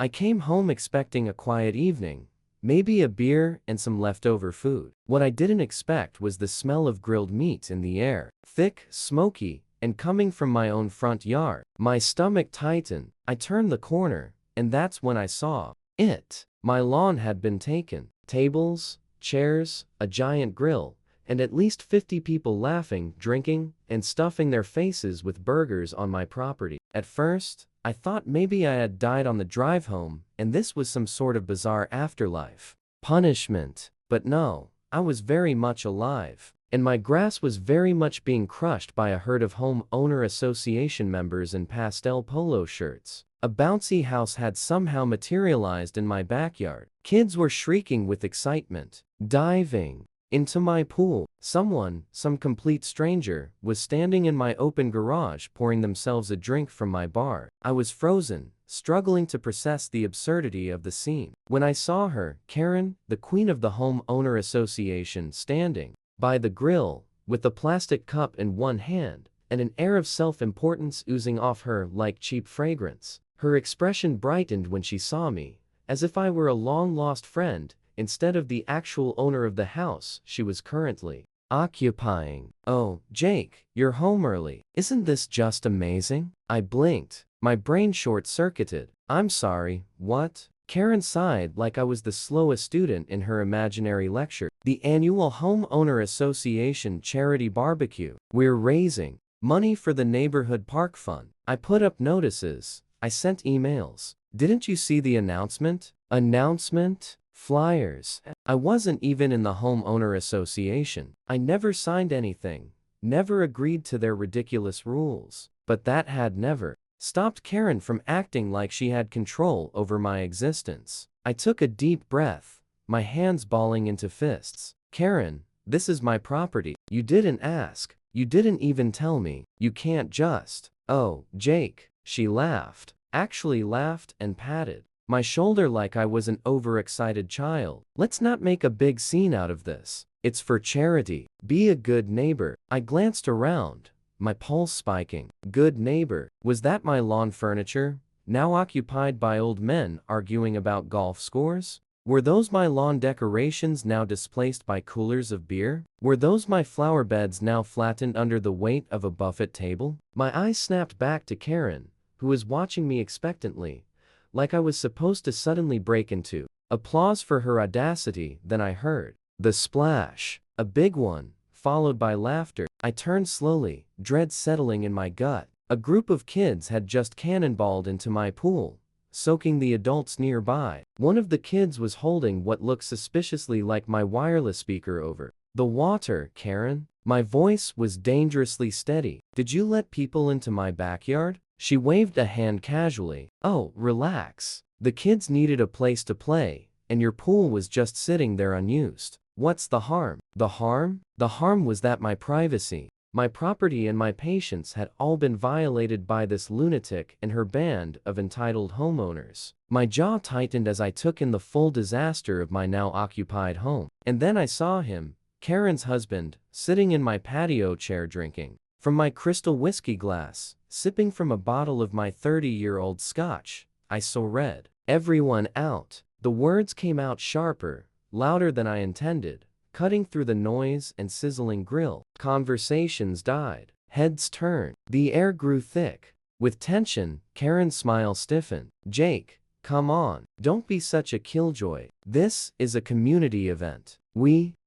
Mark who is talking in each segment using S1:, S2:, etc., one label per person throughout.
S1: I came home expecting a quiet evening, maybe a beer and some leftover food. What I didn't expect was the smell of grilled meat in the air, thick, smoky, and coming from my own front yard. My stomach tightened. I turned the corner, and that's when I saw it. My lawn had been taken. Tables, chairs, a giant grill, and at least 50 people laughing, drinking, and stuffing their faces with burgers on my property. At first, I thought maybe I had died on the drive home, and this was some sort of bizarre afterlife punishment. But no, I was very much alive, and my grass was very much being crushed by a herd of homeowner association members in pastel polo shirts. A bouncy house had somehow materialized in my backyard. Kids were shrieking with excitement, diving into my pool. Someone, some complete stranger, was standing in my open garage pouring themselves a drink from my bar. I was frozen, struggling to process the absurdity of the scene. When I saw her, Karen, the queen of the homeowner association, standing by the grill, with a plastic cup in one hand, and an air of self-importance oozing off her like cheap fragrance. Her expression brightened when she saw me, as if I were a long-lost friend, instead of the actual owner of the house she was currently occupying. "Oh, Jake, you're home early. Isn't this just amazing?" I blinked. My brain short-circuited. "I'm sorry, what?" Karen sighed like I was the slowest student in her imaginary lecture. "The annual Homeowner Association Charity Barbecue. We're raising money for the neighborhood park fund. I put up notices. I sent emails. Didn't you see the announcement?" Announcement? Flyers. I wasn't even in the homeowner association. I never signed anything, never agreed to their ridiculous rules. But that had never stopped Karen from acting like she had control over my existence. I took a deep breath, my hands balling into fists. "Karen, this is my property. You didn't ask. You didn't even tell me. You can't just." "Oh, Jake." She laughed, actually laughed and patted my shoulder like I was an overexcited child. "Let's not make a big scene out of this. It's for charity. Be a good neighbor." I glanced around, my pulse spiking. Good neighbor. Was that my lawn furniture, now occupied by old men arguing about golf scores? Were those my lawn decorations now displaced by coolers of beer? Were those my flower beds now flattened under the weight of a buffet table? My eyes snapped back to Karen, who was watching me expectantly, like I was supposed to suddenly break into applause for her audacity. Then I heard the splash, a big one, followed by laughter. I turned slowly, dread settling in my gut. A group of kids had just cannonballed into my pool, soaking the adults nearby. One of the kids was holding what looked suspiciously like my wireless speaker over the water. "Karen?" My voice was dangerously steady. "Did you let people into my backyard?" She waved a hand casually. "Oh, relax. The kids needed a place to play, and your pool was just sitting there unused. What's the harm?" The harm? The harm was that my privacy, my property and my patience had all been violated by this lunatic and her band of entitled homeowners. My jaw tightened as I took in the full disaster of my now occupied home. And then I saw him, Karen's husband, sitting in my patio chair drinking from my crystal whiskey glass, sipping from a bottle of my 30-year-old scotch. I so read. "Everyone out." The words came out sharper, louder than I intended, cutting through the noise and sizzling grill. Conversations died. Heads turned. The air grew thick with tension. Karen's smile stiffened. "Jake, come on. Don't be such a killjoy. This is a community event.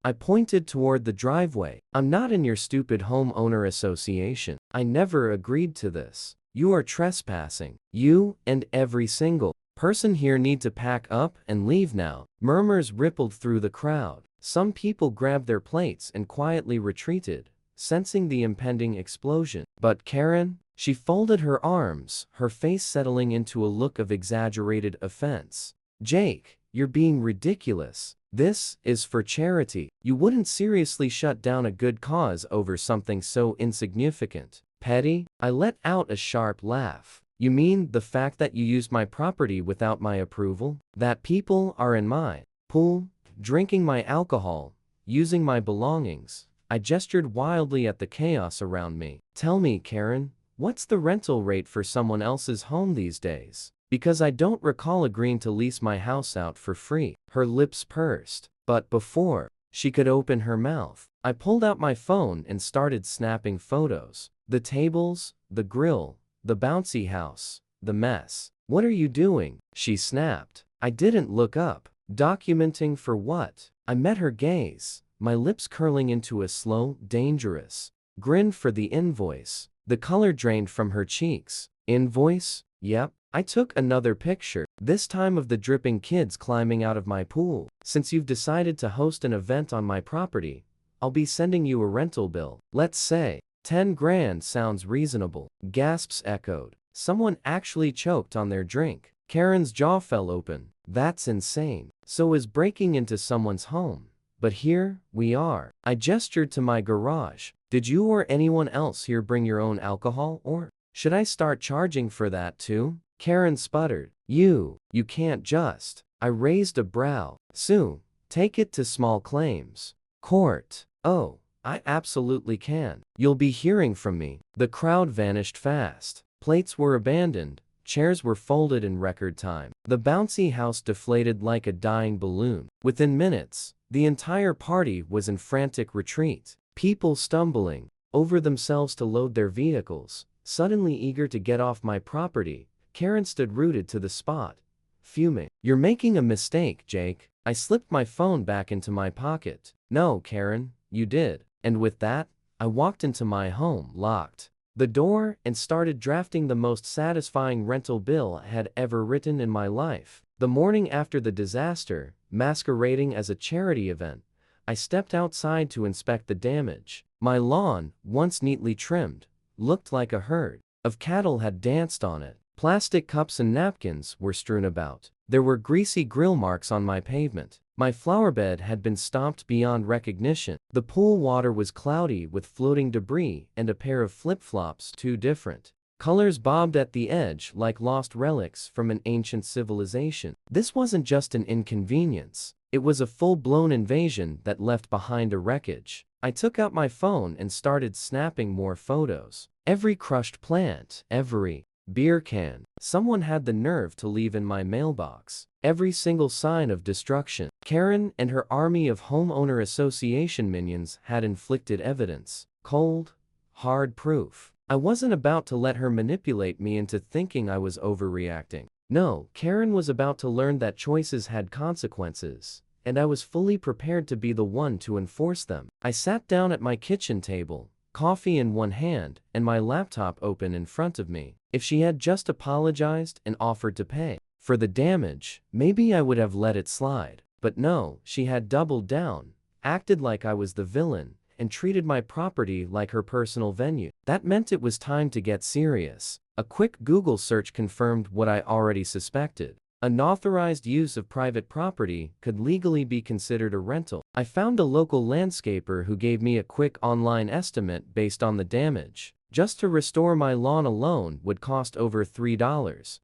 S1: I pointed toward the driveway. "I'm not in your stupid homeowner association. I never agreed to this. You are trespassing. You and every single person here need to pack up and leave now." Murmurs rippled through the crowd. Some people grabbed their plates and quietly retreated, sensing the impending explosion. But Karen? She folded her arms, her face settling into a look of exaggerated offense. "Jake, you're being ridiculous. This is for charity. You wouldn't seriously shut down a good cause over something so insignificant." "Petty?" I let out a sharp laugh. "You mean the fact that you used my property without my approval? That people are in my pool, drinking my alcohol, using my belongings?" I gestured wildly at the chaos around me. "Tell me, Karen, what's the rental rate for someone else's home these days?" Because I don't recall agreeing to lease my house out for free. Her lips pursed. But before she could open her mouth, I pulled out my phone and started snapping photos. The tables, the grill, the bouncy house, the mess. "What are you doing?" she snapped. I didn't look up. "Documenting for what?" I met her gaze, my lips curling into a slow, dangerous grin. "For the invoice." The color drained from her cheeks. "Invoice?" "Yep." I took another picture, this time of the dripping kids climbing out of my pool. "Since you've decided to host an event on my property, I'll be sending you a rental bill. Let's say 10 grand sounds reasonable." Gasps echoed. Someone actually choked on their drink. Karen's jaw fell open. That's insane. So is breaking into someone's home. But here we are. I gestured to my garage. "Did you or anyone else here bring your own alcohol, or should I start charging for that too?" Karen sputtered. You can't just." I raised a brow. "Sue, take it to small claims court." "Oh, I absolutely can. You'll be hearing from me." The crowd vanished fast. Plates were abandoned. Chairs were folded in record time. The bouncy house deflated like a dying balloon. Within minutes, the entire party was in frantic retreat. People stumbling over themselves to load their vehicles, suddenly eager to get off my property. Karen stood rooted to the spot, fuming. "You're making a mistake, Jake." I slipped my phone back into my pocket. "No, Karen, you did." And with that, I walked into my home, locked the door, and started drafting the most satisfying rental bill I had ever written in my life. The morning after the disaster, masquerading as a charity event, I stepped outside to inspect the damage. My lawn, once neatly trimmed, looked like a herd of cattle had danced on it. Plastic cups and napkins were strewn about. There were greasy grill marks on my pavement. My flower bed had been stomped beyond recognition. The pool water was cloudy with floating debris, and a pair of flip-flops, two different colors, bobbed at the edge like lost relics from an ancient civilization. This wasn't just an inconvenience. It was a full-blown invasion that left behind a wreckage. I took out my phone and started snapping more photos. Every crushed plant, every beer can someone had the nerve to leave in my mailbox. Every single sign of destruction. Karen and her army of homeowner association minions had inflicted evidence. Cold, hard proof. I wasn't about to let her manipulate me into thinking I was overreacting. No, Karen was about to learn that choices had consequences, and I was fully prepared to be the one to enforce them. I sat down at my kitchen table, coffee in one hand and my laptop open in front of me. If she had just apologized and offered to pay for the damage, maybe I would have let it slide. But no, she had doubled down, acted like I was the villain, and treated my property like her personal venue. That meant it was time to get serious. A quick Google search confirmed what I already suspected. Unauthorized use of private property could legally be considered a rental. I found a local landscaper who gave me a quick online estimate based on the damage. Just to restore my lawn alone would cost over $3,000,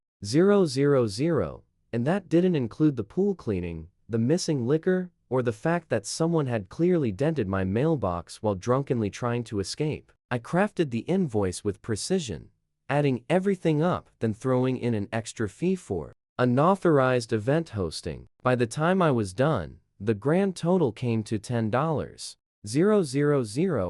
S1: and that didn't include the pool cleaning, the missing liquor, or the fact that someone had clearly dented my mailbox while drunkenly trying to escape. I crafted the invoice with precision, adding everything up, then throwing in an extra fee for unauthorized event hosting. By the time I was done, the grand total came to $10,000.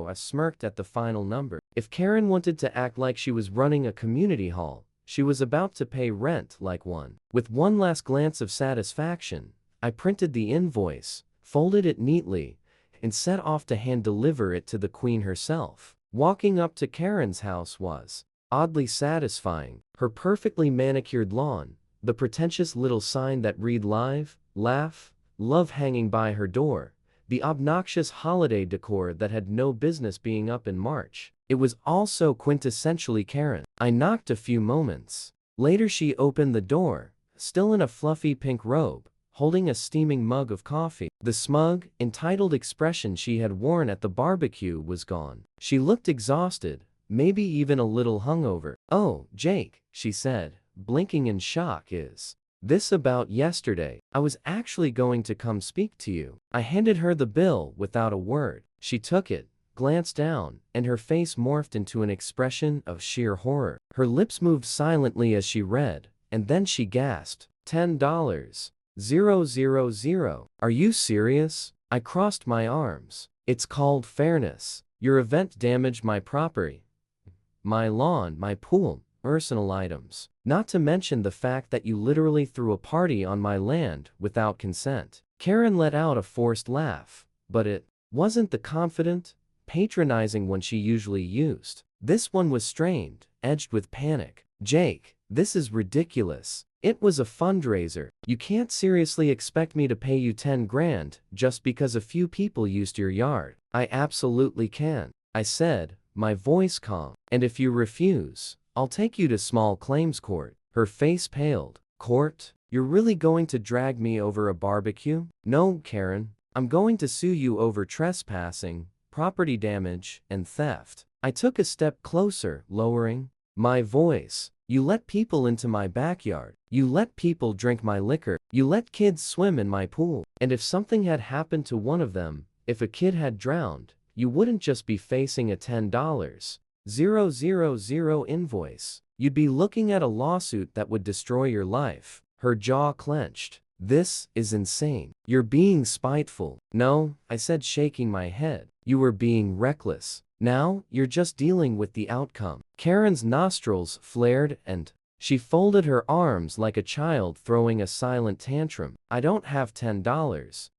S1: I smirked at the final number. If Karen wanted to act like she was running a community hall, she was about to pay rent like one. With one last glance of satisfaction, I printed the invoice, folded it neatly, and set off to hand-deliver it to the Queen herself. Walking up to Karen's house was oddly satisfying. Her perfectly manicured lawn, the pretentious little sign that read "Live, Laugh, Love" hanging by her door, the obnoxious holiday decor that had no business being up in March. It was all so quintessentially Karen. I knocked a few moments later. She opened the door, still in a fluffy pink robe, holding a steaming mug of coffee. The smug, entitled expression she had worn at the barbecue was gone. She looked exhausted, maybe even a little hungover. "Oh, Jake," she said, blinking in shock, "is this about yesterday? I was actually going to come speak to you." I handed her the bill without a word. She took it, glanced down, and her face morphed into an expression of sheer horror. Her lips moved silently as she read, and then she gasped, $10. 000. Are you serious? I crossed my arms. It's called fairness. Your event damaged my property. My lawn, my pool, personal items. Not to mention the fact that you literally threw a party on my land without consent. Karen let out a forced laugh, but it wasn't the confident, patronizing one she usually used. This one was strained, edged with panic. Jake, this is ridiculous. It was a fundraiser. You can't seriously expect me to pay you 10 grand just because a few people used your yard. I absolutely can, I said, my voice calm. And if you refuse, I'll take you to small claims court. Her face paled. Court? You're really going to drag me over a barbecue? No, Karen. I'm going to sue you over trespassing, property damage, and theft. I took a step closer, lowering my voice. You let people into my backyard. You let people drink my liquor. You let kids swim in my pool. And if something had happened to one of them, if a kid had drowned, you wouldn't just be facing a $10,000 invoice. You'd be looking at a lawsuit that would destroy your life. Her jaw clenched. This is insane. You're being spiteful. No, I said, shaking my head. You were being reckless. Now, you're just dealing with the outcome. Karen's nostrils flared and she folded her arms like a child throwing a silent tantrum. I don't have $10,000,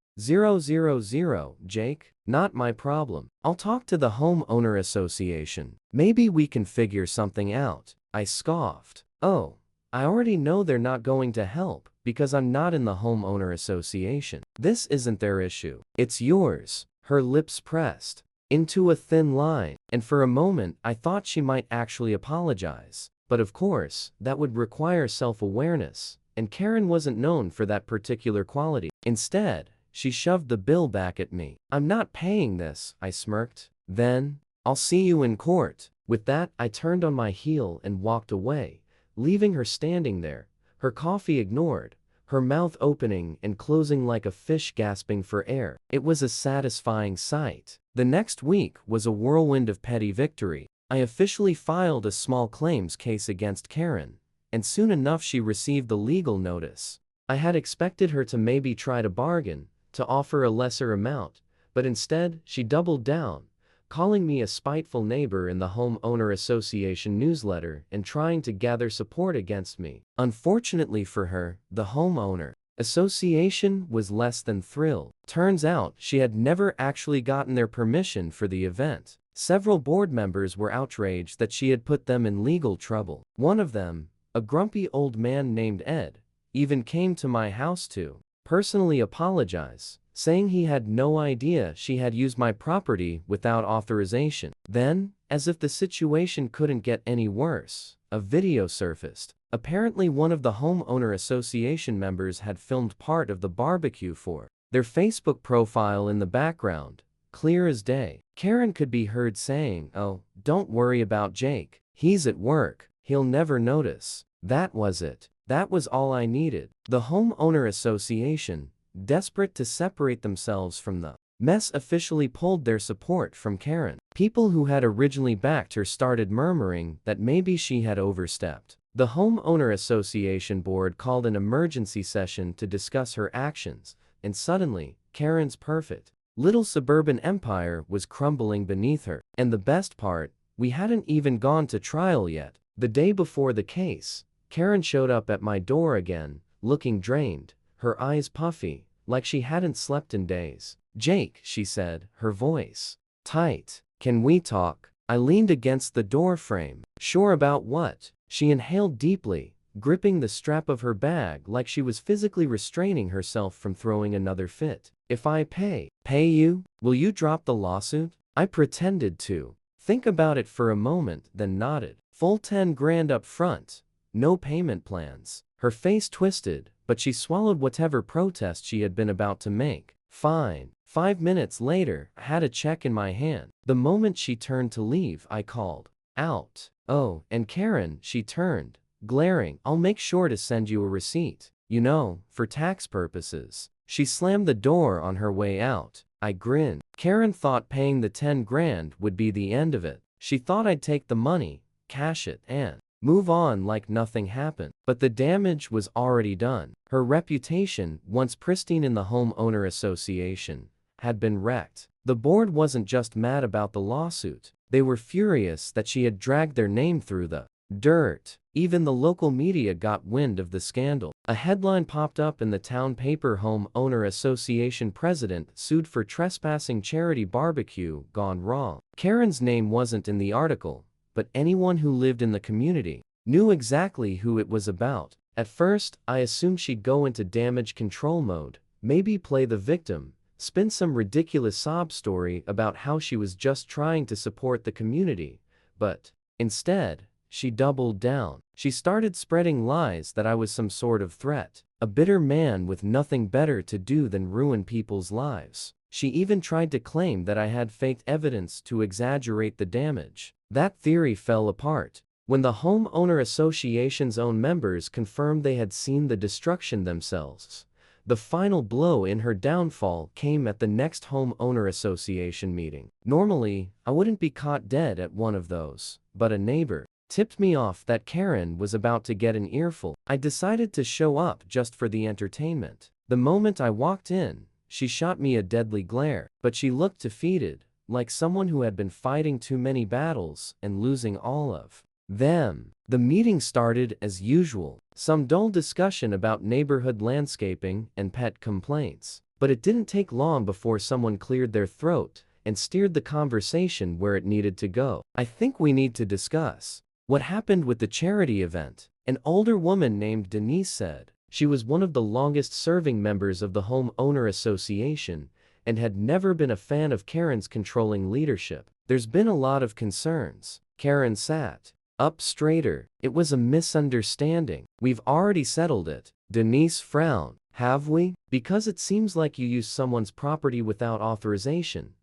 S1: Jake. Not my problem. I'll talk to the homeowner association. Maybe we can figure something out. I scoffed. Oh, I already know they're not going to help because I'm not in the homeowner association. This isn't their issue. It's yours. Her lips pressed into a thin line, and for a moment I thought she might actually apologize. But of course, that would require self-awareness, and Karen wasn't known for that particular quality. Instead, she shoved the bill back at me. I'm not paying this, I smirked. Then, I'll see you in court. With that, I turned on my heel and walked away, leaving her standing there, her coffee ignored, her mouth opening and closing like a fish gasping for air. It was a satisfying sight. The next week was a whirlwind of petty victory. I officially filed a small claims case against Karen, and soon enough she received the legal notice. I had expected her to maybe try to bargain, to offer a lesser amount, but instead she doubled down, calling me a spiteful neighbor in the homeowner association newsletter and trying to gather support against me. Unfortunately for her, the homeowner association was less than thrilled. Turns out she had never actually gotten their permission for the event. Several board members were outraged that she had put them in legal trouble. One of them, a grumpy old man named Ed, even came to my house to personally apologize, saying he had no idea she had used my property without authorization. Then, as if the situation couldn't get any worse, a video surfaced. Apparently one of the homeowner association members had filmed part of the barbecue for their Facebook profile in the background, clear as day. Karen could be heard saying, "Oh, don't worry about Jake. He's at work. He'll never notice." That was it. That was all I needed. The homeowner association, desperate to separate themselves from the mess, officially pulled their support from Karen. People who had originally backed her started murmuring that maybe she had overstepped. The homeowner association board called an emergency session to discuss her actions, and suddenly, Karen's perfect little suburban empire was crumbling beneath her. And the best part, we hadn't even gone to trial yet. The day before the case, Karen showed up at my door again, looking drained, her eyes puffy, like she hadn't slept in days. "Jake," she said, her voice tight. "Can we talk?" I leaned against the door frame. "Sure, about what?" She inhaled deeply, gripping the strap of her bag like she was physically restraining herself from throwing another fit. "If I pay you, will you drop the lawsuit?" I pretended to think about it for a moment, then nodded. "Full 10 grand up front. No payment plans." Her face twisted, but she swallowed whatever protest she had been about to make. "Fine." 5 minutes later, I had a check in my hand. The moment she turned to leave, I called out, "Oh, and Karen," she turned, glaring, "I'll make sure to send you a receipt. You know, for tax purposes." She slammed the door on her way out. I grinned. Karen thought paying the 10 grand would be the end of it. She thought I'd take the money, cash it, and move on like nothing happened. But the damage was already done. Her reputation, once pristine in the homeowner association, had been wrecked. The board wasn't just mad about the lawsuit. They were furious that she had dragged their name through the dirt. Even the local media got wind of the scandal. A headline popped up in the town paper: Home Owner Association President Sued for Trespassing, Charity Barbecue Gone Wrong. Karen's name wasn't in the article, but anyone who lived in the community knew exactly who it was about. At first, I assumed she'd go into damage control mode, maybe play the victim, spin some ridiculous sob story about how she was just trying to support the community, but instead, she doubled down. She started spreading lies that I was some sort of threat, a bitter man with nothing better to do than ruin people's lives. She even tried to claim that I had faked evidence to exaggerate the damage. That theory fell apart when the homeowner association's own members confirmed they had seen the destruction themselves. The final blow in her downfall came at the next homeowner association meeting. Normally, I wouldn't be caught dead at one of those, but a neighbor tipped me off that Karen was about to get an earful. I decided to show up just for the entertainment. The moment I walked in, she shot me a deadly glare, but she looked defeated, like someone who had been fighting too many battles and losing all of them. The meeting started as usual, some dull discussion about neighborhood landscaping and pet complaints. But it didn't take long before someone cleared their throat and steered the conversation where it needed to go. "I think we need to discuss what happened with the charity event," an older woman named Denise said. She was one of the longest-serving members of the homeowner association and had never been a fan of Karen's controlling leadership. "There's been a lot of concerns." Karen sat up straighter. "It was a misunderstanding. We've already settled it." Denise frowned. "Have we? Because it seems like you used someone's property without authorization,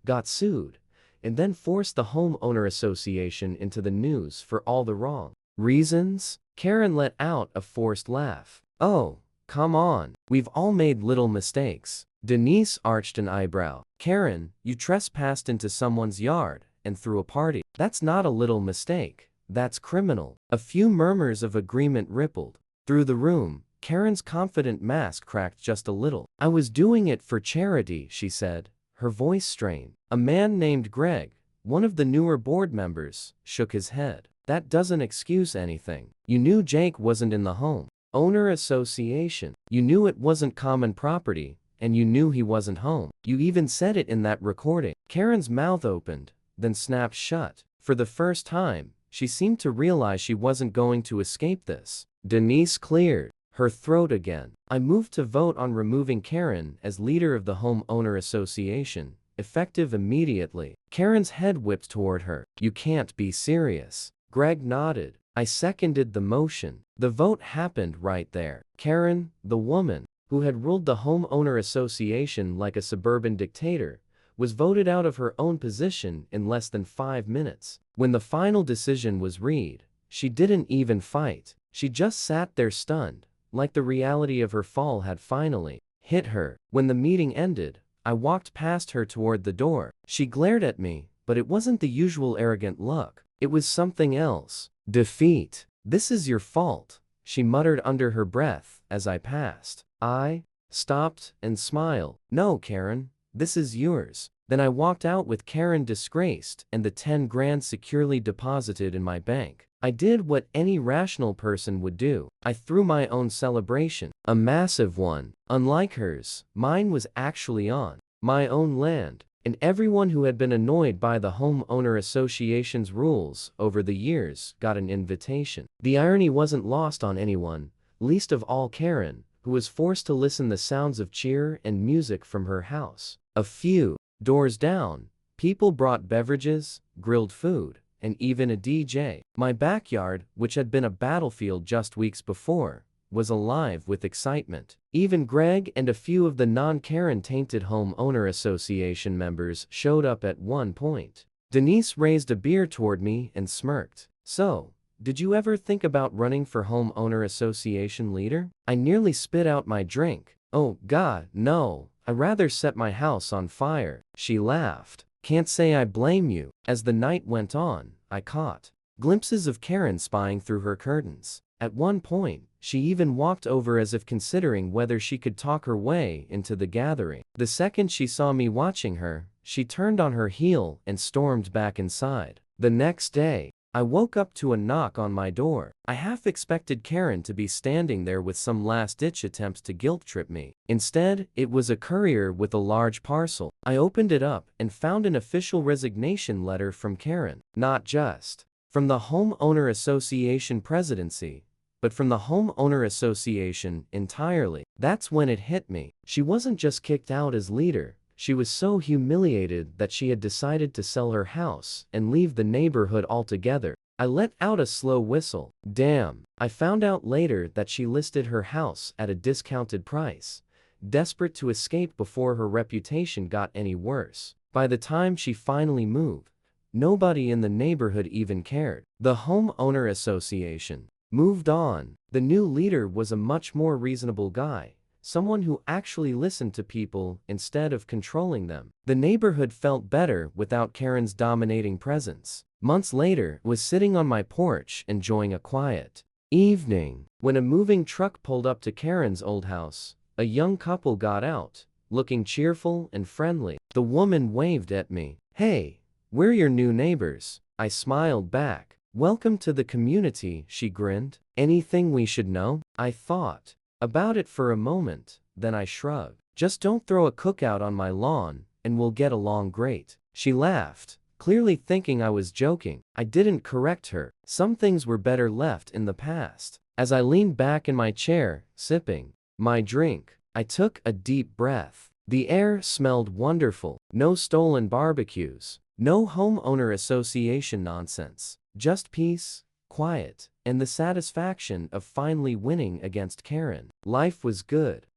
S1: got sued, and then forced the homeowner association into the news for all the wrong reasons." Karen let out a forced laugh. "Oh, come on. We've all made little mistakes." Denise arched an eyebrow. "Karen, you trespassed into someone's yard and threw a party. That's not a little mistake. That's criminal." A few murmurs of agreement rippled through the room. Karen's confident mask cracked just a little. "I was doing it for charity," she said, her voice strained. A man named Greg, one of the newer board members, shook his head. "That doesn't excuse anything. You knew Jake wasn't in the home owner association. You knew it wasn't common property, and you knew he wasn't home. You even said it in that recording." Karen's mouth opened, then snapped shut. For the first time, she seemed to realize she wasn't going to escape this. Denise cleared her throat again. "I moved to vote on removing Karen as leader of the homeowner association, effective immediately." Karen's head whipped toward her. "You can't be serious." Greg nodded. "I seconded the motion." The vote happened right there. Karen, the woman who had ruled the homeowner association like a suburban dictator, was voted out of her own position in less than 5 minutes. When the final decision was read, she didn't even fight. She just sat there stunned, like the reality of her fall had finally hit her. When the meeting ended, I walked past her toward the door. She glared at me, but it wasn't the usual arrogant look. It was something else. Defeat. "This is your fault," she muttered under her breath as I passed. I stopped and smiled. "No, Karen, this is yours." Then I walked out with Karen disgraced and the 10 grand securely deposited in my bank. I did what any rational person would do. I threw my own celebration. A massive one. Unlike hers, mine was actually on my own land. And everyone who had been annoyed by the homeowner association's rules over the years got an invitation. The irony wasn't lost on anyone, least of all Karen, who was forced to listen the sounds of cheer and music from her house. A few doors down, people brought beverages, grilled food, and even a DJ. My backyard, which had been a battlefield just weeks before, was alive with excitement. Even Greg and a few of the non-Karen tainted homeowner association members showed up at one point. Denise raised a beer toward me and smirked. "So, did you ever think about running for homeowner association leader?" I nearly spit out my drink. "Oh, God, no. I'd rather set my house on fire." She laughed. "Can't say I blame you." As the night went on, I caught glimpses of Karen spying through her curtains. At one point, she even walked over as if considering whether she could talk her way into the gathering. The second she saw me watching her, she turned on her heel and stormed back inside. The next day, I woke up to a knock on my door. I half expected Karen to be standing there with some last-ditch attempts to guilt-trip me. Instead, it was a courier with a large parcel. I opened it up and found an official resignation letter from Karen. Not just from the Homeowner Association presidency, but from the Homeowner Association entirely. That's when it hit me. She wasn't just kicked out as leader. She was so humiliated that she had decided to sell her house and leave the neighborhood altogether. I let out a slow whistle. Damn. I found out later that she listed her house at a discounted price, desperate to escape before her reputation got any worse. By the time she finally moved, nobody in the neighborhood even cared. The Homeowner Association moved on. The new leader was a much more reasonable guy. Someone who actually listened to people instead of controlling them. The neighborhood felt better without Karen's dominating presence. Months later, I was sitting on my porch enjoying a quiet evening when a moving truck pulled up to Karen's old house. A young couple got out, looking cheerful and friendly. The woman waved at me. "Hey, we're your new neighbors." I smiled back. "Welcome to the community," she grinned. "Anything we should know?" I thought about it for a moment, then I shrugged. "Just don't throw a cookout on my lawn, and we'll get along great." She laughed, clearly thinking I was joking. I didn't correct her. Some things were better left in the past. As I leaned back in my chair, sipping my drink, I took a deep breath. The air smelled wonderful. No stolen barbecues. No homeowner association nonsense. Just peace, quiet, and the satisfaction of finally winning against Karen. Life was good.